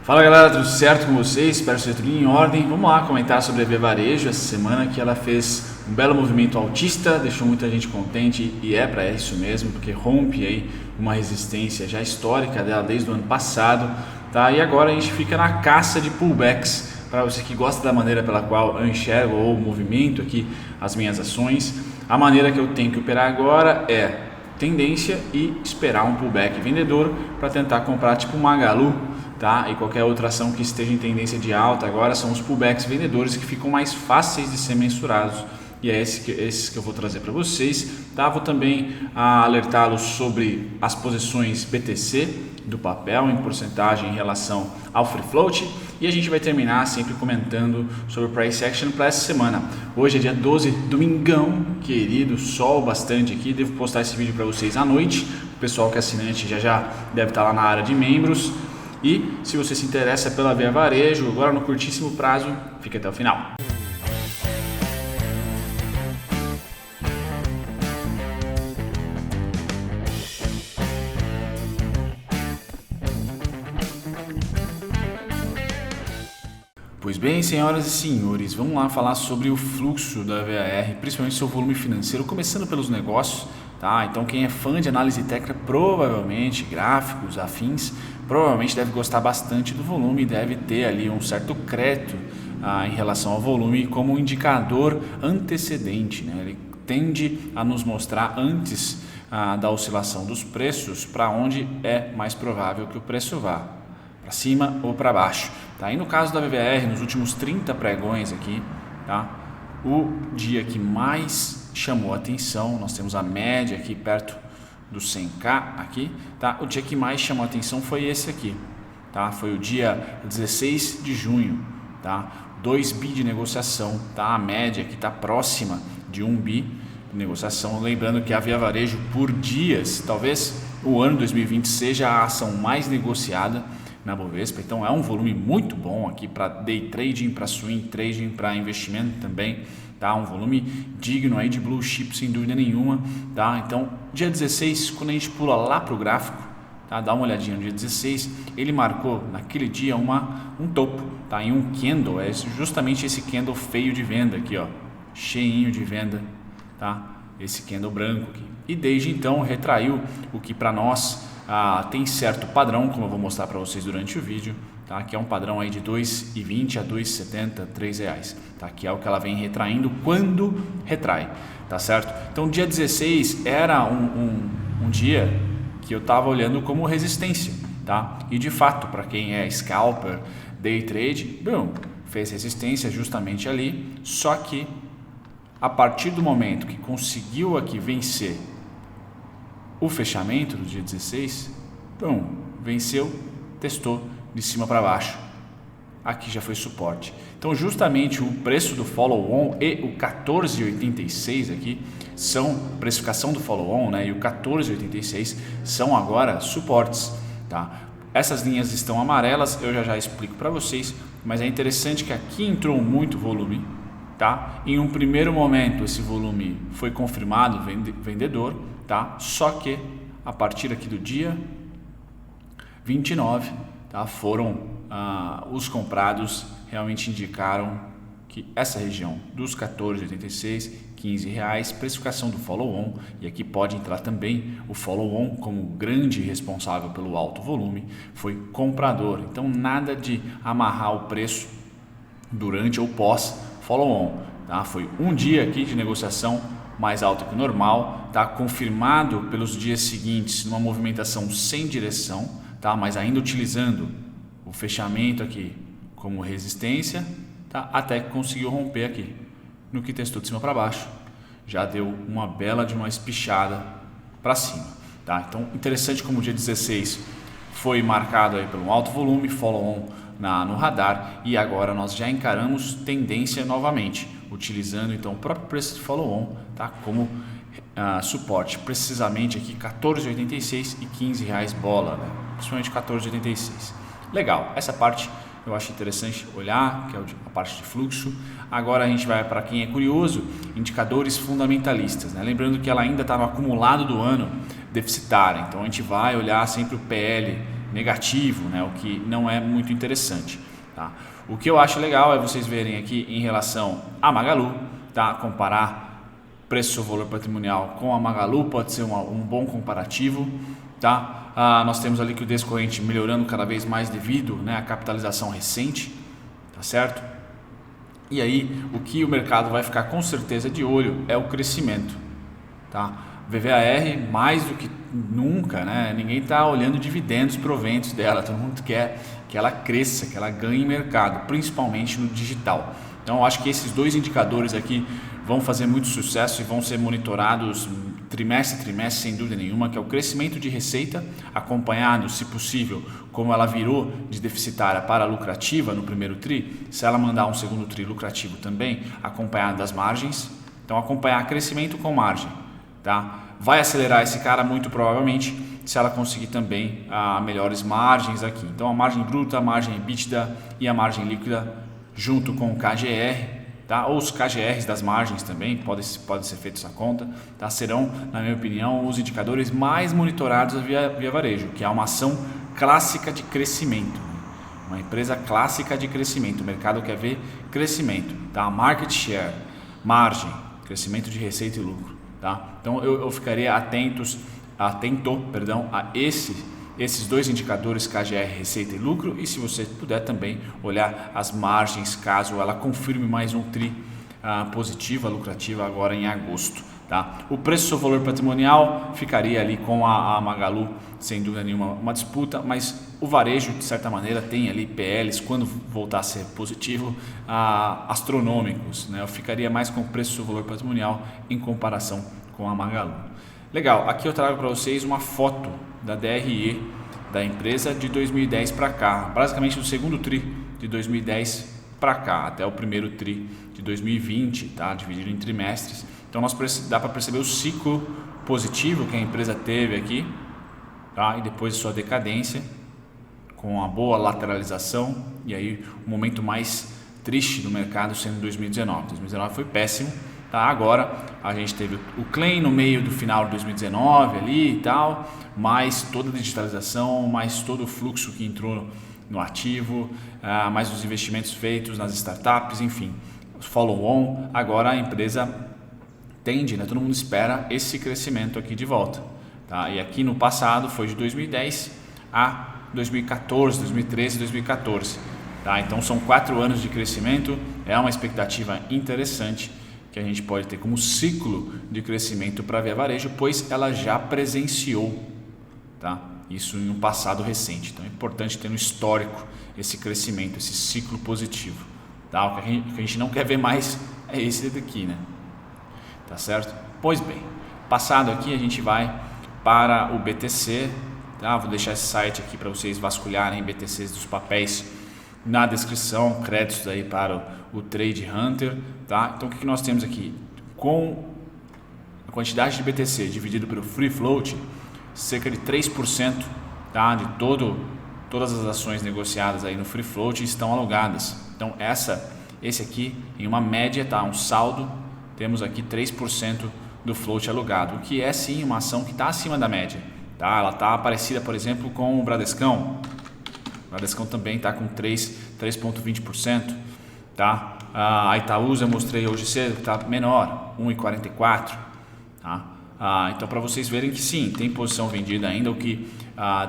Fala galera, tudo certo com vocês? Espero que seja tudo em ordem. Vamos lá comentar sobre a Via Varejo essa semana, que ela fez um belo movimento altista, deixou muita gente contente e é para isso mesmo, porque rompe aí uma resistência já histórica dela desde o ano passado, tá? E agora a gente fica na caça de pullbacks. Para você que gosta da maneira pela qual eu enxergo ou movimento aqui as minhas ações, a maneira que eu tenho que operar agora é tendência e esperar um pullback vendedor para tentar comprar tipo Magalu, tá? E qualquer outra ação que esteja em tendência de alta. Agora são os pullbacks vendedores que ficam mais fáceis de ser mensurados, e é esses que eu vou trazer para vocês, tá? Vou também alertá-los sobre as posições BTC do papel em porcentagem em relação ao free float, e a gente vai terminar sempre comentando sobre o price action para essa semana. Hoje é dia 12, domingão, querido, sol bastante aqui. Devo postar esse vídeo para vocês à noite. O pessoal que é assinante já deve estar lá na área de membros. E se você se interessa pela Via Varejo, agora no curtíssimo prazo, fique até o final. Pois bem, senhoras e senhores, vamos lá falar sobre o fluxo da VAR, principalmente seu volume financeiro, começando pelos negócios, tá? Então quem é fã de análise técnica, provavelmente, gráficos, afins, provavelmente deve gostar bastante do volume e deve ter ali um certo crédito em relação ao volume como um indicador antecedente, né? Ele tende a nos mostrar antes da oscilação dos preços para onde é mais provável que o preço vá, para cima ou para baixo, tá? E no caso da VVR, nos últimos 30 pregões aqui, tá? O dia que mais chamou atenção, nós temos a média aqui perto do 100k aqui, tá? O dia que mais chamou atenção foi esse aqui, tá? Foi o dia 16 de junho, tá? 2 bi de negociação, tá? A média aqui está próxima de 1 bi de negociação, lembrando que a Via Varejo por dias, talvez o ano 2020 seja a ação mais negociada na Bovespa, então é um volume muito bom aqui para day trading, para swing trading, para investimento também, tá? Um volume digno aí de blue chip sem dúvida nenhuma, tá? Então dia 16, quando a gente pula lá para o gráfico, tá? Dá uma olhadinha no dia 16, ele marcou naquele dia um topo, tá? Em um candle, é justamente esse candle feio de venda aqui, ó, cheinho de venda, tá? Esse candle branco aqui, e desde então retraiu o que para nós tem certo padrão, como eu vou mostrar para vocês durante o vídeo, tá? Que é um padrão aí de 2,20 a 2,70, R$3, tá? Que é o que ela vem retraindo quando retrai, tá certo? Então dia 16 era um dia que eu estava olhando como resistência, tá? E de fato, para quem é scalper, day trade, bom, fez resistência justamente ali, só que a partir do momento que conseguiu aqui vencer o fechamento do dia 16, venceu, testou de cima para baixo, aqui já foi suporte. Então justamente o preço do follow-on e o 14,86 aqui são precificação do follow-on, né? E o 14,86 são agora suportes, tá? Essas linhas estão amarelas, eu já explico para vocês, mas é interessante que aqui entrou muito volume, tá? Em um primeiro momento esse volume foi confirmado vendedor, tá? Só que a partir aqui do dia 29, tá? Foram os comprados realmente indicaram que essa região dos 14,86, R$15, precificação do follow-on, e aqui pode entrar também o follow-on como grande responsável pelo alto volume, foi comprador. Então nada de amarrar o preço durante ou pós follow-on, tá? Foi um dia aqui de negociação mais alta que o normal, tá? Confirmado pelos dias seguintes numa movimentação sem direção, tá? Mas ainda utilizando o fechamento aqui como resistência, tá? Até que conseguiu romper aqui, no que testou de cima para baixo, já deu uma bela de uma espichada para cima, tá? Então interessante como o dia 16 foi marcado aí pelo alto volume, follow-on no radar, e agora nós já encaramos tendência novamente, utilizando então o próprio preço de follow-on, tá? Como suporte, precisamente aqui 14,86 e R$15 bola, né? Principalmente 14,86. Legal, essa parte eu acho interessante olhar, que é a parte de fluxo. Agora a gente vai para quem é curioso, indicadores fundamentalistas, né? Lembrando que ela ainda está no acumulado do ano deficitária, então a gente vai olhar sempre o PL negativo, né? O que não é muito interessante. Tá? O que eu acho legal é vocês verem aqui em relação a Magalu, tá? Comparar preço valor patrimonial com a Magalu pode ser um bom comparativo. Tá? Nós temos ali que o descorrente melhorando cada vez mais devido, né, à capitalização recente, tá certo? E aí o que o mercado vai ficar com certeza de olho é o crescimento. Tá? VVAR mais do que nunca, né? Ninguém está olhando dividendos, proventos dela, todo mundo quer que ela cresça, que ela ganhe mercado, principalmente no digital. Então eu acho que esses dois indicadores aqui vão fazer muito sucesso e vão ser monitorados trimestre a trimestre, sem dúvida nenhuma, que é o crescimento de receita, acompanhado, se possível, como ela virou de deficitária para lucrativa no primeiro TRI, se ela mandar um segundo TRI lucrativo também, acompanhado das margens. Então acompanhar crescimento com margem. Tá? Vai acelerar esse cara muito provavelmente se ela conseguir também melhores margens aqui. Então a margem bruta, a margem EBITDA e a margem líquida junto com o KGR, tá? Ou os KGRs das margens também, pode ser feito essa conta, tá? Serão, na minha opinião, os indicadores mais monitorados via varejo, que é uma ação clássica de crescimento, uma empresa clássica de crescimento. O mercado quer ver crescimento, tá? Market share, margem, crescimento de receita e lucro. Tá? Então eu ficaria atento a esses dois indicadores, KGR, receita e lucro, e se você puder também olhar as margens, caso ela confirme mais um TRI positiva, lucrativa agora em agosto. Tá? O preço sobre valor patrimonial ficaria ali com a Magalu, sem dúvida nenhuma, uma disputa, mas o varejo, de certa maneira, tem ali PLs, quando voltar a ser positivo, astronômicos. Né? Eu ficaria mais com o preço sobre valor patrimonial em comparação com a Magalu. Legal, aqui eu trago para vocês uma foto da DRE da empresa de 2010 para cá, basicamente do segundo TRI de 2010 para cá, até o primeiro TRI de 2020, tá? Dividido em trimestres. Então dá para perceber o ciclo positivo que a empresa teve aqui, tá? E depois sua decadência, com a boa lateralização, e aí o momento mais triste do mercado sendo 2019. 2019 foi péssimo. Tá, agora a gente teve o claim no meio do final de 2019 ali e tal, mais toda a digitalização, mais todo o fluxo que entrou no ativo, mais os investimentos feitos nas startups, enfim, follow-on. Agora a empresa tende, né, todo mundo espera esse crescimento aqui de volta. Tá? E aqui no passado foi de 2010 a 2014, 2013, 2014. Tá? Então são 4 anos de crescimento, é uma expectativa interessante que a gente pode ter como ciclo de crescimento para a Via Varejo, pois ela já presenciou, tá? Isso em um passado recente. Então é importante ter no histórico esse crescimento, esse ciclo positivo. Tá? O que a gente não quer ver mais é esse daqui, né? Tá certo? Pois bem, passado aqui a gente vai para o BTC. Tá? Vou deixar esse site aqui para vocês vasculharem BTCs dos papéis na descrição, créditos aí para o Trade Hunter, tá? Então o que nós temos aqui? Com a quantidade de BTC dividido pelo Free Float, cerca de 3%, tá? De todas as ações negociadas aí no Free Float estão alugadas. Então esse aqui em uma média, tá? Um saldo, temos aqui 3% do float alugado, o que é sim uma ação que está acima da média, tá? Ela está parecida, por exemplo, com o Bradescão. O Bradescão também está com 3,20%. Tá? A Itaúsa eu mostrei hoje cedo, está menor, 1,44. Tá? Então para vocês verem que sim, tem posição vendida ainda, o que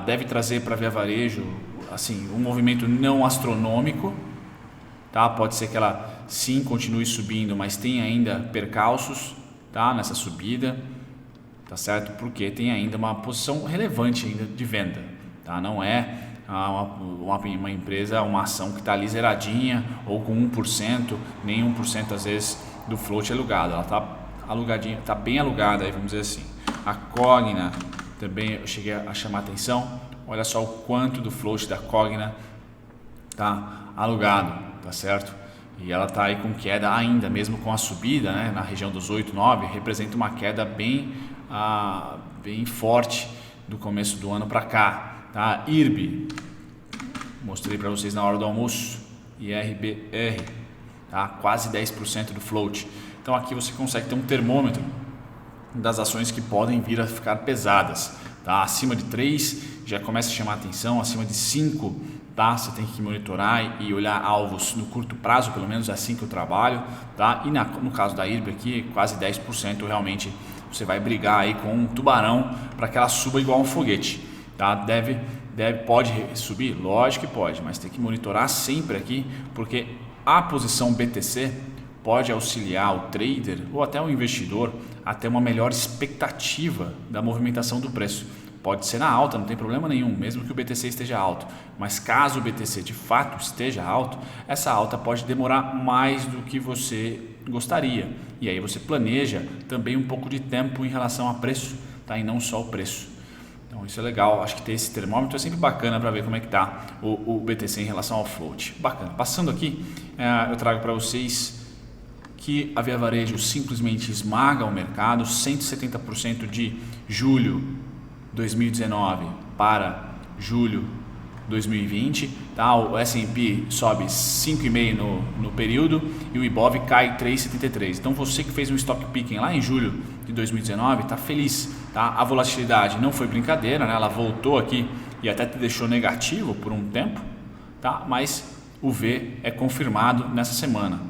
deve trazer para a Via Varejo assim, um movimento não astronômico. Tá? Pode ser que ela sim continue subindo, mas tem ainda percalços, tá? Nessa subida, tá certo? Porque tem ainda uma posição relevante ainda de venda. Tá? Não é uma empresa, uma ação que está ali zeradinha ou com 1%, nem 1% às vezes do float alugado. Ela está alugadinha, está bem alugada, aí, vamos dizer assim. A Cogna também eu cheguei a chamar a atenção. Olha só o quanto do float da Cogna está alugado, tá certo? E ela está aí com queda ainda, mesmo com a subida, né, na região dos 8, 9, representa uma queda bem forte do começo do ano para cá. Tá? IRB, mostrei para vocês na hora do almoço, IRBR, tá? Quase 10% do float. Então aqui você consegue ter um termômetro das ações que podem vir a ficar pesadas. Tá? Acima de 3 já começa a chamar atenção, acima de 5, tá? Você tem que monitorar e olhar alvos no curto prazo, pelo menos é assim que eu trabalho, tá? E no caso da IRB aqui, quase 10%, realmente você vai brigar aí com um tubarão para que ela suba igual um foguete, tá? Pode subir? Lógico que pode, mas tem que monitorar sempre aqui, porque a posição BTC pode auxiliar o trader ou até o investidor a ter uma melhor expectativa da movimentação do preço. Pode ser na alta, não tem problema nenhum, mesmo que o BTC esteja alto, mas caso o BTC de fato esteja alto, essa alta pode demorar mais do que você gostaria, e aí você planeja também um pouco de tempo em relação a preço, tá? E não só o preço. Então isso é legal, acho que ter esse termômetro é sempre bacana para ver como é que está o BTC em relação ao float. Bacana. Passando aqui, eu trago para vocês que a Via Varejo simplesmente esmaga o mercado, 170% de julho 2019 para julho 2020, tá? O S&P sobe 5,5% no período e o Ibov cai 3,73%. Então você que fez um stock picking lá em julho de 2019 está feliz, tá? A volatilidade não foi brincadeira, né? Ela voltou aqui e até te deixou negativo por um tempo, tá? Mas o V é confirmado nessa semana,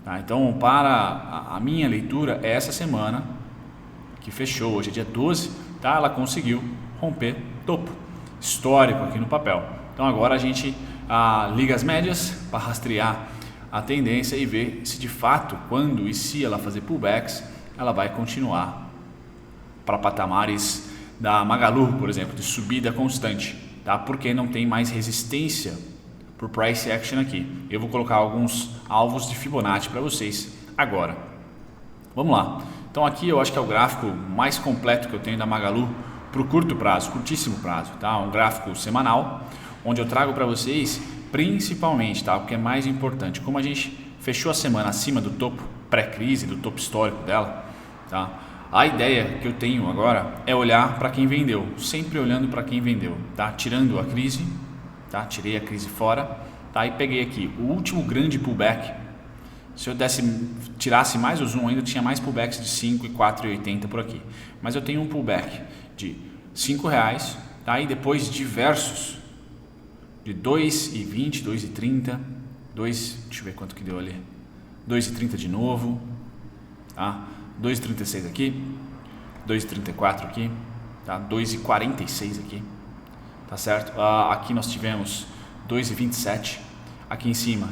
tá? Então para a minha leitura é essa semana que fechou, hoje é dia 12, tá? Ela conseguiu romper topo histórico aqui no papel. Então agora a gente liga as médias para rastrear a tendência e ver se de fato, quando e se ela fazer pullbacks, ela vai continuar para patamares da Magalu, por exemplo, de subida constante, tá? Porque não tem mais resistência por price action aqui. Eu vou colocar alguns alvos de Fibonacci para vocês agora. Vamos lá. Então aqui eu acho que é o gráfico mais completo que eu tenho da Magalu para o curto prazo, curtíssimo prazo, tá? Um gráfico semanal, onde eu trago para vocês principalmente, tá? O que é mais importante, como a gente fechou a semana acima do topo pré-crise, do topo histórico dela, tá? A ideia que eu tenho agora é olhar para quem vendeu, sempre olhando para quem vendeu, tá? Tirando a crise, tá? Tirei a crise fora, tá? E peguei aqui o último grande pullback. Se eu tirasse mais o zoom, ainda tinha mais pullbacks de 5 e 4,80 por aqui. Mas eu tenho um pullback de R$5, tá? E depois diversos de 2,20, 2,30, deixa eu ver quanto que deu ali. 2,30 de novo, tá? 2,36 aqui, 2,34 aqui, tá? 2,46 aqui, tá certo? Aqui nós tivemos 2,27, aqui em cima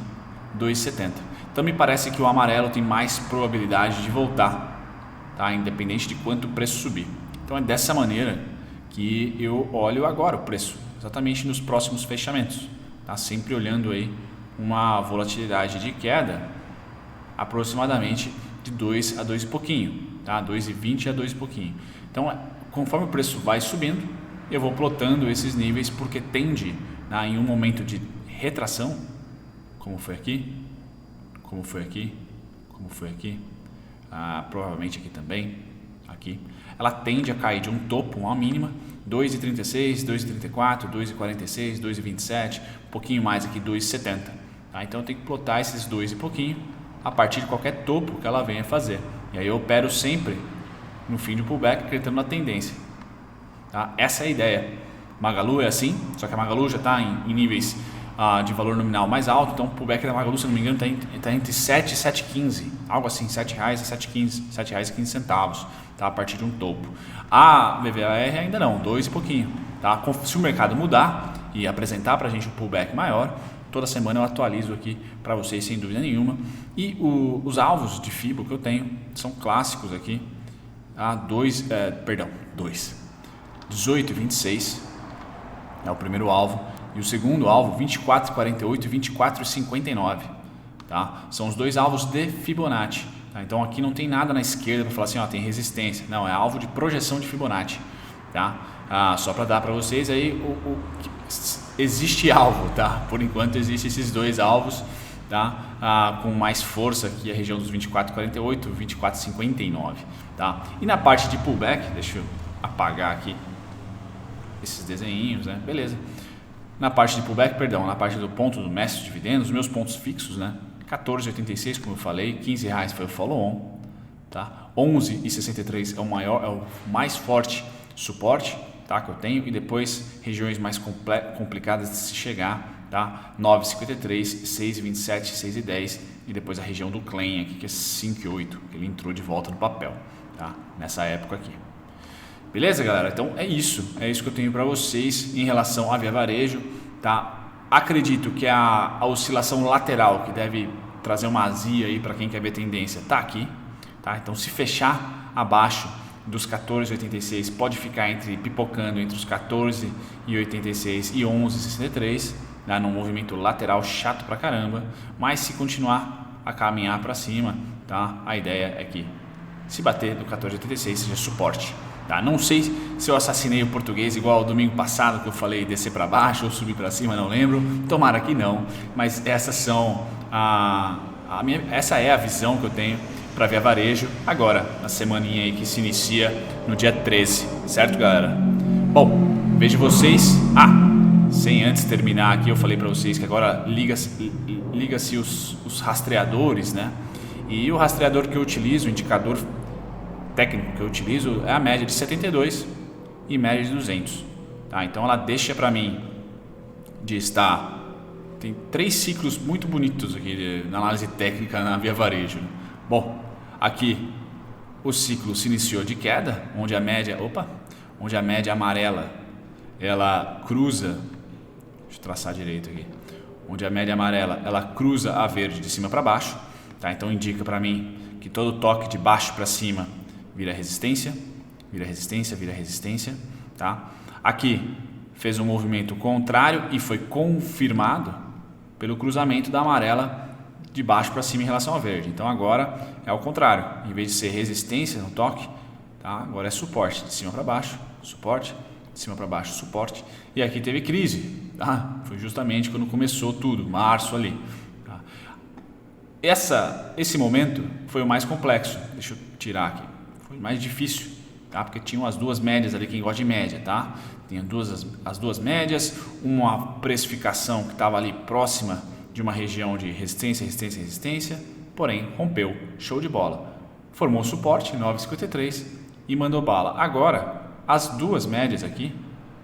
2,70. Então me parece que o amarelo tem mais probabilidade de voltar, tá? Independente de quanto o preço subir. Então é dessa maneira que eu olho agora o preço, exatamente nos próximos fechamentos, tá? Sempre olhando aí uma volatilidade de queda aproximadamente de 2 a 2 e pouquinho, tá? 2,20 a 2 e pouquinho. Então conforme o preço vai subindo, eu vou plotando esses níveis, porque tende, né, em um momento de retração, como foi aqui, como foi aqui, como foi aqui, provavelmente aqui também, aqui, ela tende a cair de um topo, uma mínima, 2,36, 2,34, 2,46, 2,27, um pouquinho mais aqui, 2,70. Tá? Então eu tenho que plotar esses 2 e pouquinho a partir de qualquer topo que ela venha fazer. E aí eu opero sempre no fim do pullback, acreditando na tendência. Tá? Essa é a ideia. Magalu é assim, só que a Magalu já está em níveis de valor nominal mais alto, então o pullback da Magalu, se não me engano, está entre 7 e 7,15, algo assim, R$7 a 7,15, R$7,15, tá? A partir de um topo. A VVAR ainda não, 2 e pouquinho, tá? Se o mercado mudar e apresentar para a gente um pullback maior, toda semana eu atualizo aqui para vocês sem dúvida nenhuma. E os alvos de FIBO que eu tenho são clássicos aqui, 18,26 é o primeiro alvo. E o segundo alvo, 24,48 e 24,59, tá? São os dois alvos de Fibonacci, tá? Então aqui não tem nada na esquerda para falar assim, tem resistência. Não, é alvo de projeção de Fibonacci, tá? Só para dar para vocês aí, existe alvo, tá? Por enquanto existem esses dois alvos, tá? Com mais força aqui a região dos 24,48 e 24,59, tá? E na parte de pullback, deixa eu apagar aqui esses desenhinhos, né? Beleza. Na parte de pullback, na parte do ponto do mestre de dividendos, os meus pontos fixos, né? 14,86, como eu falei, R$15 foi o follow-on, tá? 11,63 é o mais forte suporte, tá, que eu tenho, e depois regiões mais complicadas de se chegar, tá, 9,53, 6,27, 6,10 e depois a região do Klein aqui, que é 5,8, que ele entrou de volta no papel, tá, nessa época aqui. Beleza, galera? Então é isso que eu tenho para vocês em relação à Via Varejo, tá? Acredito que a oscilação lateral, que deve trazer uma azia aí para quem quer ver tendência, tá aqui, tá? Então se fechar abaixo dos 14,86 pode ficar pipocando entre os 14,86 e 11,63, tá? Num movimento lateral chato pra caramba, mas se continuar a caminhar para cima, tá? A ideia é que se bater no 14,86 seja suporte. Tá, não sei se eu assassinei o português igual ao domingo passado que eu falei descer para baixo ou subir para cima, não lembro. Tomara que não, mas essa é a visão que eu tenho para Via Varejo agora, na semaninha aí que se inicia no dia 13, certo, galera? Bom, vejo vocês. Sem antes terminar aqui, eu falei para vocês que agora liga-se os rastreadores, né? E o rastreador que eu utilizo, o indicador técnico que eu utilizo é a média de 72 e média de 200, tá? Então ela deixa para mim de estar, tem 3 ciclos muito bonitos aqui na análise técnica na Via Varejo. Bom, aqui o ciclo se iniciou de queda, onde a média amarela ela cruza, deixa eu traçar direito aqui, onde a média amarela ela cruza a verde de cima para baixo, tá? Então indica para mim que todo toque de baixo para cima vira resistência, vira resistência, vira resistência, tá? Aqui fez um movimento contrário e foi confirmado pelo cruzamento da amarela de baixo para cima em relação ao verde. Então agora é o contrário, em vez de ser resistência no toque, tá? Agora é suporte, de cima para baixo, suporte, de cima para baixo, suporte. E aqui teve crise, tá? Foi justamente quando começou tudo, março ali. Tá? Esse momento foi o mais complexo. Deixa eu tirar aqui. Foi mais difícil, tá? Porque tinham as duas médias ali, quem gosta de média, tá? Tinha as duas médias, uma precificação que estava ali próxima de uma região de resistência, resistência, resistência, porém rompeu, show de bola. Formou suporte, 9,53 e mandou bala. Agora, as duas médias aqui,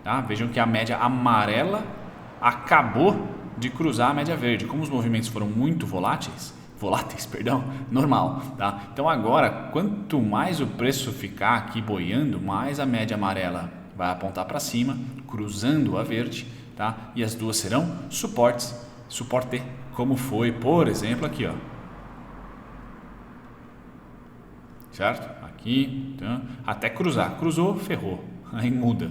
tá? Vejam que a média amarela acabou de cruzar a média verde. Como os movimentos foram muito voláteis, normal, tá? Então agora, quanto mais o preço ficar aqui boiando, mais a média amarela vai apontar para cima, cruzando a verde, tá? E as duas serão suporte, como foi, por exemplo, aqui, ó. Certo? Aqui, tá? Até cruzar, cruzou, ferrou, aí muda,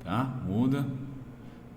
tá? Muda,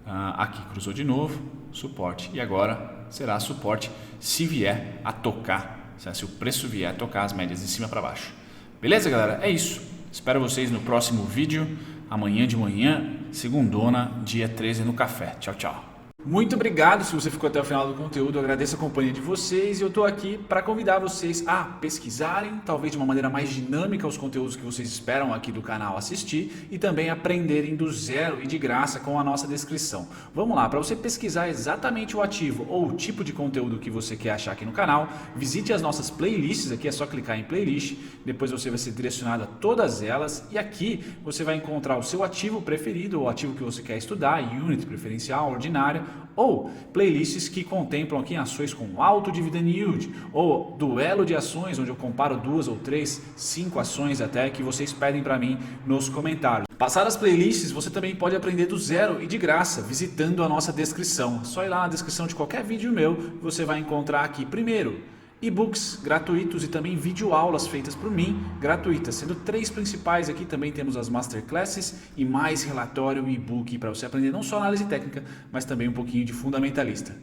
aqui cruzou de novo, suporte, e agora será suporte se vier a tocar, se o preço vier a tocar as médias de cima para baixo. Beleza, galera? É isso. Espero vocês no próximo vídeo, amanhã de manhã, segundona, dia 13 no café. Tchau, tchau. Muito obrigado se você ficou até o final do conteúdo, eu agradeço a companhia de vocês e eu estou aqui para convidar vocês a pesquisarem, talvez de uma maneira mais dinâmica, os conteúdos que vocês esperam aqui do canal assistir e também aprenderem do zero e de graça com a nossa descrição. Vamos lá, para você pesquisar exatamente o ativo ou o tipo de conteúdo que você quer achar aqui no canal, visite as nossas playlists, aqui é só clicar em playlist, depois você vai ser direcionado a todas elas e aqui você vai encontrar o seu ativo preferido, o ativo que você quer estudar, unit preferencial, ordinária, ou playlists que contemplam aqui ações com alto dividend yield, ou duelo de ações, onde eu comparo 2 ou 3, 5 ações até que vocês pedem para mim nos comentários. Passar as playlists, você também pode aprender do zero e de graça, visitando a nossa descrição. É só ir lá na descrição de qualquer vídeo meu, você vai encontrar aqui primeiro e-books gratuitos e também videoaulas feitas por mim, gratuitas, sendo 3 principais aqui, também temos as masterclasses e mais relatório e e-book para você aprender não só análise técnica, mas também um pouquinho de fundamentalista.